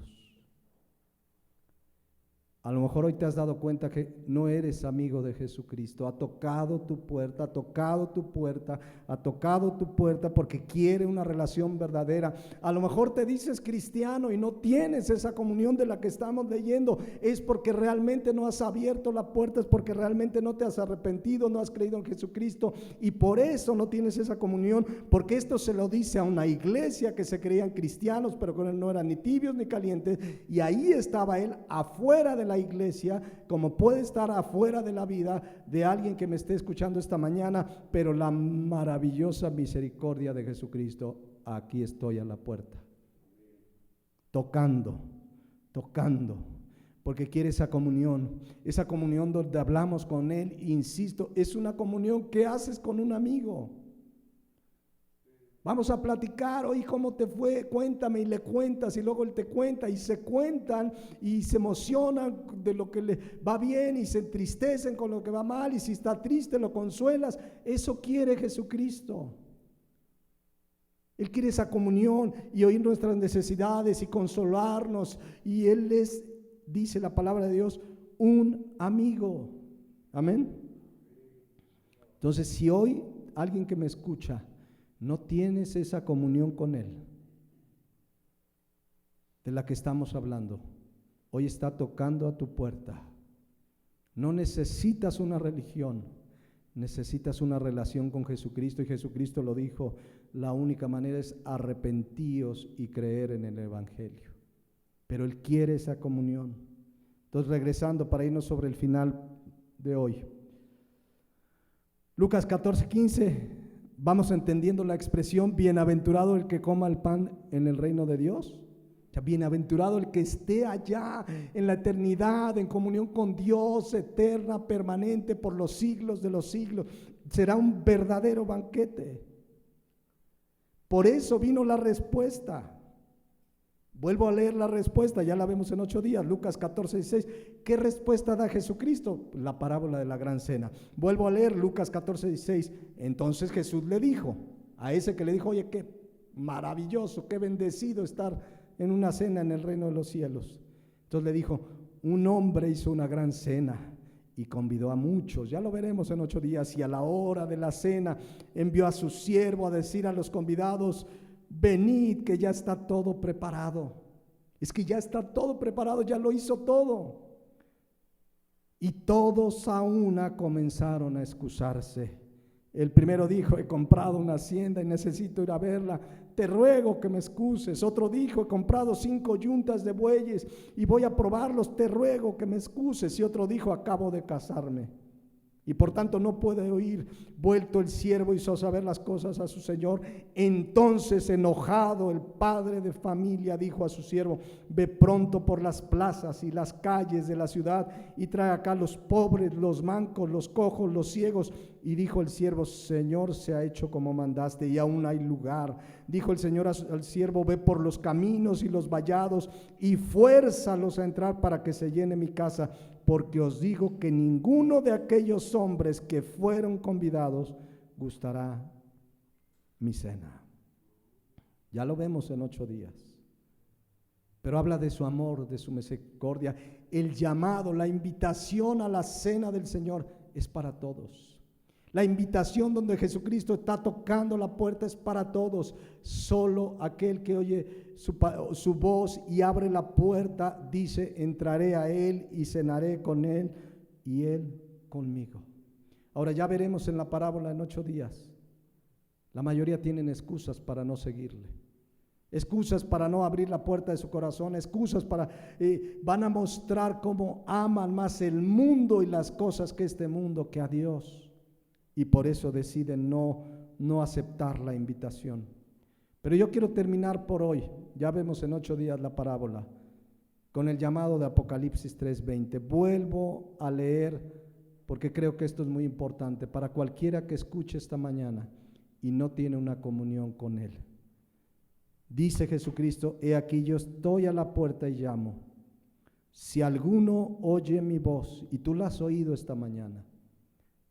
A lo mejor hoy te has dado cuenta que no eres amigo de Jesucristo. Ha tocado tu puerta, ha tocado tu puerta, ha tocado tu puerta porque quiere una relación verdadera. A lo mejor te dices cristiano y no tienes esa comunión de la que estamos leyendo. Es porque realmente no has abierto la puerta, es porque realmente no te has arrepentido, no has creído en Jesucristo y por eso no tienes esa comunión. Porque esto se lo dice a una iglesia que se creían cristianos, pero con él no eran ni tibios ni calientes. Y ahí estaba él afuera de la iglesia, como puede estar afuera de la vida de alguien que me esté escuchando esta mañana, pero la maravillosa misericordia de Jesucristo, aquí estoy a la puerta, tocando, porque quiere esa comunión donde hablamos con él. Insisto, es una comunión que haces con un amigo. Vamos a platicar, oye, ¿cómo te fue? Cuéntame, y le cuentas, y luego él te cuenta, y se cuentan, y se emocionan de lo que le va bien, y se entristecen con lo que va mal, y si está triste lo consuelas. Eso quiere Jesucristo. Él quiere esa comunión, y oír nuestras necesidades, y consolarnos, y Él es, dice la palabra de Dios, un amigo. Amén. Entonces, si hoy alguien que me escucha no tienes esa comunión con Él de la que estamos hablando, hoy está tocando a tu puerta. No necesitas una religión, necesitas una relación con Jesucristo, y Jesucristo lo dijo, la única manera es arrepentíos y creer en el Evangelio. Pero Él quiere esa comunión. Entonces, regresando para irnos sobre el final de hoy, Lucas 14:15, vamos entendiendo la expresión, bienaventurado el que coma el pan en el reino de Dios. O sea, bienaventurado el que esté allá en la eternidad, en comunión con Dios, eterna, permanente, por los siglos de los siglos. Será un verdadero banquete. Por eso vino la respuesta. Vuelvo a leer la respuesta, ya la vemos en 8 días, Lucas 14:16. ¿Qué respuesta da Jesucristo? La parábola de la gran cena. Vuelvo a leer Lucas 14:16. Entonces Jesús le dijo, a ese que le dijo, oye, qué maravilloso, qué bendecido estar en una cena en el reino de los cielos. Entonces le dijo, un hombre hizo una gran cena y convidó a muchos, ya lo veremos en 8 días, y a la hora de la cena envió a su siervo a decir a los convidados, venid que ya está todo preparado. Es que ya está todo preparado, ya lo hizo todo. Y todos a una comenzaron a excusarse. El primero dijo, he comprado una hacienda y necesito ir a verla, te ruego que me excuses. Otro dijo, he comprado 5 yuntas de bueyes y voy a probarlos, te ruego que me excuses. Y otro dijo, acabo de casarme y por tanto no puede oír. Vuelto el siervo hizo saber las cosas a su señor. Entonces, enojado, el padre de familia dijo a su siervo, ve pronto por las plazas y las calles de la ciudad y trae acá los pobres, los mancos, los cojos, los ciegos. Y dijo el siervo, Señor, se ha hecho como mandaste y aún hay lugar. Dijo el Señor al siervo, ve por los caminos y los vallados y fuérzalos a entrar para que se llene mi casa, porque os digo que ninguno de aquellos hombres que fueron convidados gustará mi cena. Ya lo vemos en 8 días. Pero habla de su amor, de su misericordia. El llamado, la invitación a la cena del Señor es para todos. La invitación donde Jesucristo está tocando la puerta es para todos. Solo aquel que oye su voz y abre la puerta dice, entraré a Él y cenaré con Él y Él conmigo. Ahora ya veremos en la parábola en 8 días. La mayoría tienen excusas para no seguirle. Excusas para no abrir la puerta de su corazón, excusas para, van a mostrar cómo aman más el mundo y las cosas que este mundo que a Dios. y por eso deciden no aceptar la invitación. Pero yo quiero terminar por hoy, ya vemos en 8 días la parábola, con el llamado de Apocalipsis 3:20. Vuelvo a leer porque creo que esto es muy importante para cualquiera que escuche esta mañana y no tiene una comunión con Él. Dice Jesucristo: he aquí yo estoy a la puerta y llamo. Si alguno oye mi voz, y tú la has oído esta mañana,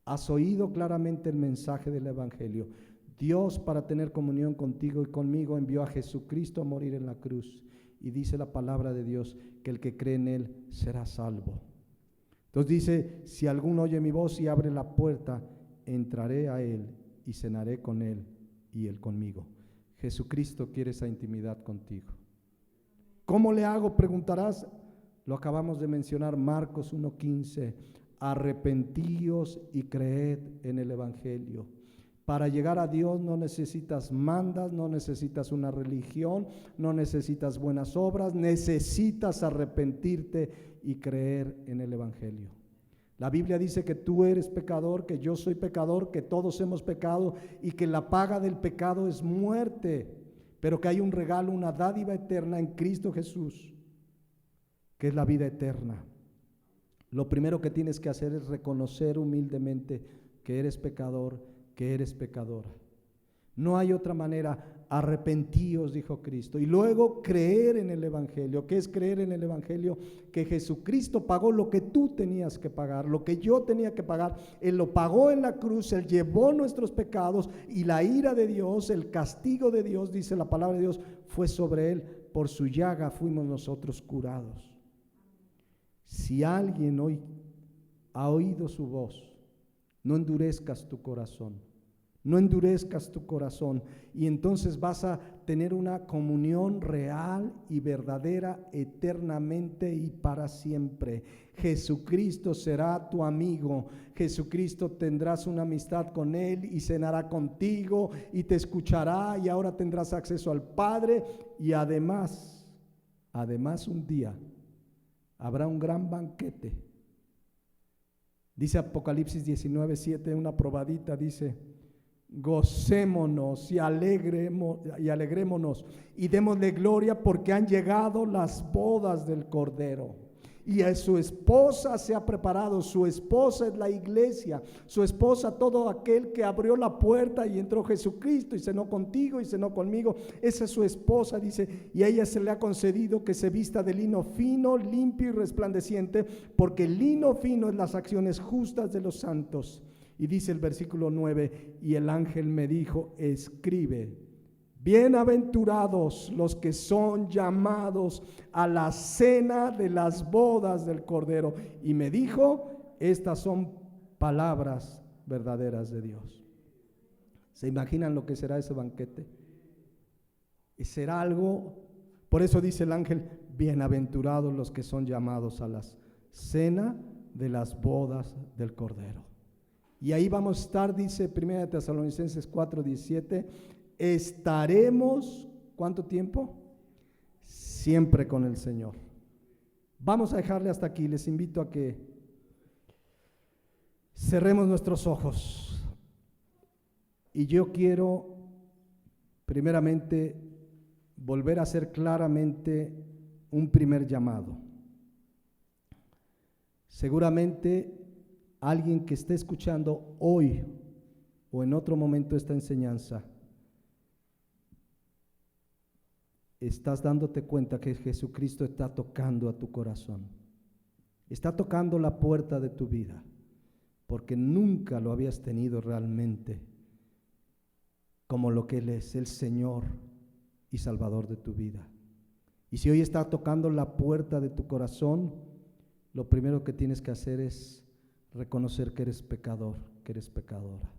has oído claramente el mensaje del Evangelio. Dios, para tener comunión contigo y conmigo, envió a Jesucristo a morir en la cruz. Y dice la palabra de Dios que el que cree en Él será salvo. Entonces dice: si alguno oye mi voz y abre la puerta, entraré a Él y cenaré con Él y Él conmigo. Jesucristo quiere esa intimidad contigo. ¿Cómo le hago?, preguntarás. Lo acabamos de mencionar, Marcos 1:15. Arrepentíos y creed en el Evangelio. Para llegar a Dios no necesitas mandas, no necesitas una religión, no necesitas buenas obras, necesitas arrepentirte y creer en el Evangelio. La Biblia dice que tú eres pecador, que yo soy pecador, que todos hemos pecado y que la paga del pecado es muerte, pero que hay un regalo, una dádiva eterna en Cristo Jesús, que es la vida eterna. Lo primero que tienes que hacer es reconocer humildemente que eres pecador, que eres pecadora. No hay otra manera. Arrepentíos, dijo Cristo, y luego creer en el Evangelio. ¿Qué es creer en el Evangelio? Que Jesucristo pagó lo que tú tenías que pagar, lo que yo tenía que pagar. Él lo pagó en la cruz, Él llevó nuestros pecados y la ira de Dios, el castigo de Dios, dice la palabra de Dios, fue sobre Él. Por su llaga fuimos nosotros curados. Si alguien hoy ha oído su voz, no endurezcas tu corazón. No endurezcas tu corazón, y entonces vas a tener una comunión real y verdadera eternamente y para siempre. Jesucristo será tu amigo. Jesucristo, tendrás una amistad con Él y cenará contigo y te escuchará, y ahora tendrás acceso al Padre, y además un día habrá un gran banquete. Dice Apocalipsis 19:7, una probadita, dice: gocémonos y alegrémonos y démosle gloria, porque han llegado las bodas del Cordero. Y a su esposa se ha preparado. Su esposa es la iglesia. Su esposa, todo aquel que abrió la puerta y entró Jesucristo y cenó contigo y cenó conmigo. Esa es su esposa, dice, y a ella se le ha concedido que se vista de lino fino, limpio y resplandeciente, porque el lino fino es las acciones justas de los santos. Y dice el versículo 9: y el ángel me dijo: escribe, bienaventurados los que son llamados a la cena de las bodas del Cordero. Y me dijo: estas son palabras verdaderas de Dios. ¿Se imaginan lo que será ese banquete? Y será algo, por eso dice el ángel: bienaventurados los que son llamados a la cena de las bodas del Cordero. Y ahí vamos a estar, dice 1 Tesalonicenses 4:17, estaremos, ¿cuánto tiempo? Siempre con el Señor. Vamos a dejarle hasta aquí. Les invito a que cerremos nuestros ojos. Y yo quiero, primeramente, volver a hacer claramente un primer llamado. Seguramente alguien que esté escuchando hoy o en otro momento esta enseñanza, estás dándote cuenta que Jesucristo está tocando a tu corazón, está tocando la puerta de tu vida, porque nunca lo habías tenido realmente como lo que Él es, el Señor y Salvador de tu vida. Y si hoy está tocando la puerta de tu corazón, lo primero que tienes que hacer es reconocer que eres pecador, que eres pecadora.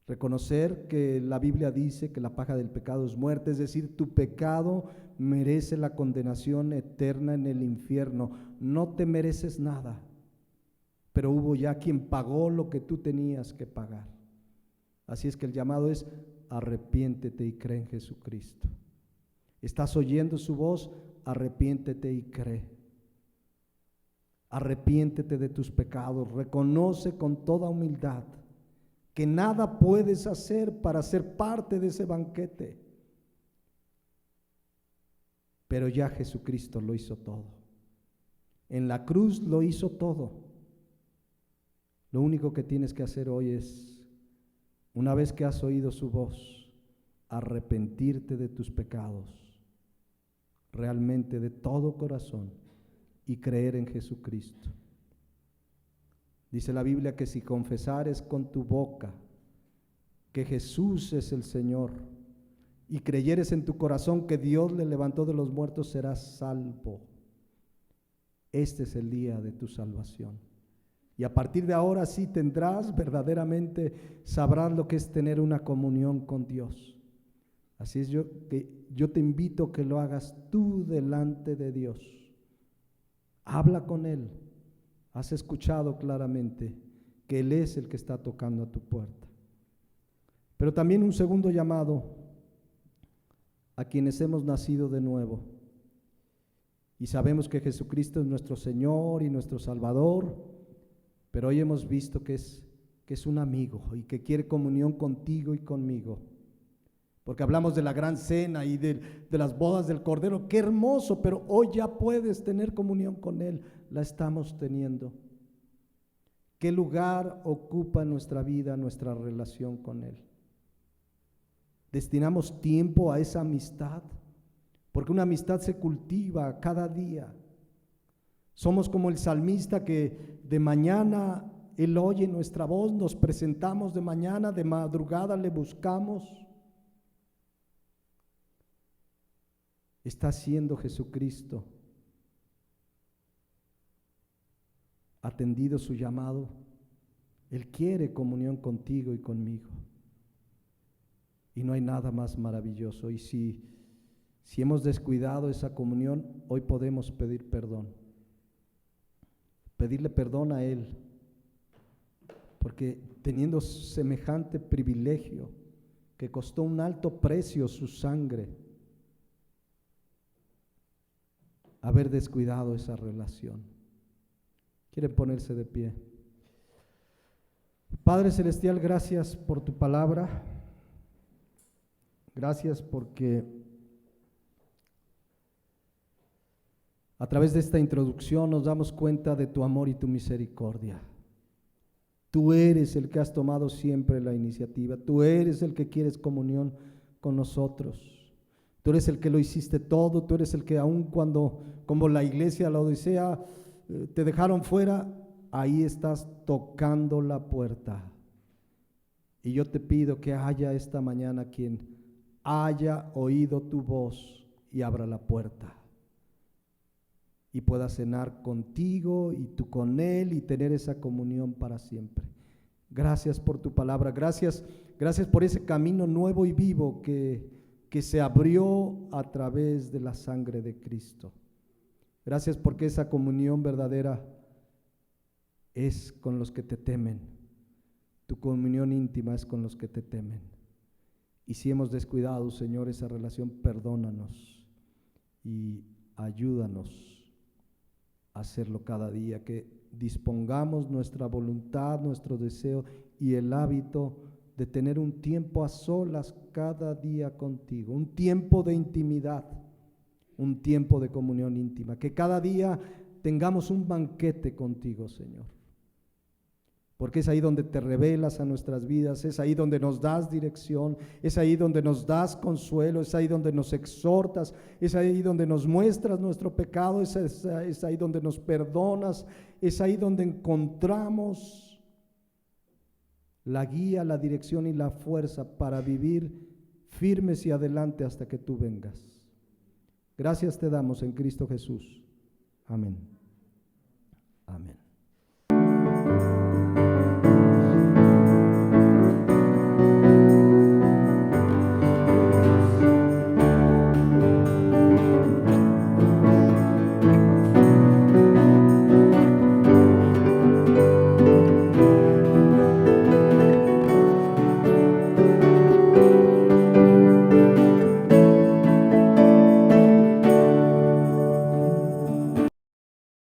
Reconocer que la Biblia dice que la paga del pecado es muerte, es decir, tu pecado merece la condenación eterna en el infierno. No te mereces nada, pero hubo ya quien pagó lo que tú tenías que pagar. Así es que el llamado es: arrepiéntete y cree en Jesucristo. ¿Estás oyendo su voz? Arrepiéntete y cree. Arrepiéntete de tus pecados, reconoce con toda humildad que nada puedes hacer para ser parte de ese banquete. Pero ya Jesucristo lo hizo todo. En la cruz lo hizo todo. Lo único que tienes que hacer hoy es, una vez que has oído su voz, arrepentirte de tus pecados, realmente de todo corazón, y creer en Jesucristo. Dice la Biblia que si confesares con tu boca que Jesús es el Señor y creyeres en tu corazón que Dios le levantó de los muertos, serás salvo. Este es el día de tu salvación. Y a partir de ahora sí tendrás verdaderamente, sabrás lo que es tener una comunión con Dios. Así es que yo te invito a que lo hagas tú delante de Dios. Habla con Él. Has escuchado claramente que Él es el que está tocando a tu puerta. Pero también un segundo llamado a quienes hemos nacido de nuevo y sabemos que Jesucristo es nuestro Señor y nuestro Salvador, pero hoy hemos visto que es un amigo y que quiere comunión contigo y conmigo. Porque hablamos de la gran cena y de las bodas del Cordero. ¡Qué hermoso! Pero hoy ya puedes tener comunión con Él. La estamos teniendo. ¿Qué lugar ocupa en nuestra vida nuestra relación con Él? ¿Destinamos tiempo a esa amistad? Porque una amistad se cultiva cada día. Somos como el salmista que de mañana Él oye nuestra voz, nos presentamos de mañana, de madrugada le buscamos. Está haciendo Jesucristo atendido su llamado. Él quiere comunión contigo y conmigo. Y no hay nada más maravilloso. Y si hemos descuidado esa comunión, hoy podemos pedir perdón. Pedirle perdón a Él. Porque teniendo semejante privilegio, que costó un alto precio su sangre, haber descuidado esa relación. ¿Quieren ponerse de pie? Padre Celestial, gracias por tu palabra. Gracias porque a través de esta introducción nos damos cuenta de tu amor y tu misericordia. Tú eres el que has tomado siempre la iniciativa. Tú eres el que quieres comunión con nosotros. Tú eres el que lo hiciste todo, tú eres el que aun cuando, como la iglesia, la Odisea, te dejaron fuera, ahí estás tocando la puerta. Y yo te pido que haya esta mañana quien haya oído tu voz y abra la puerta. Y pueda cenar contigo y tú con Él y tener esa comunión para siempre. Gracias por tu palabra, gracias por ese camino nuevo y vivo que se abrió a través de la sangre de Cristo. Gracias porque esa comunión verdadera es con los que te temen. Tu comunión íntima es con los que te temen. Y si hemos descuidado, Señor, esa relación, perdónanos y ayúdanos a hacerlo cada día, que dispongamos nuestra voluntad, nuestro deseo y el hábito de tener un tiempo a solas cada día contigo, un tiempo de intimidad, un tiempo de comunión íntima, que cada día tengamos un banquete contigo, Señor, porque es ahí donde te revelas a nuestras vidas, es ahí donde nos das dirección, es ahí donde nos das consuelo, es ahí donde nos exhortas, es ahí donde nos muestras nuestro pecado, es ahí donde nos perdonas, es ahí donde encontramos la guía, la dirección y la fuerza para vivir firmes y adelante hasta que tú vengas. Gracias te damos en Cristo Jesús. Amén.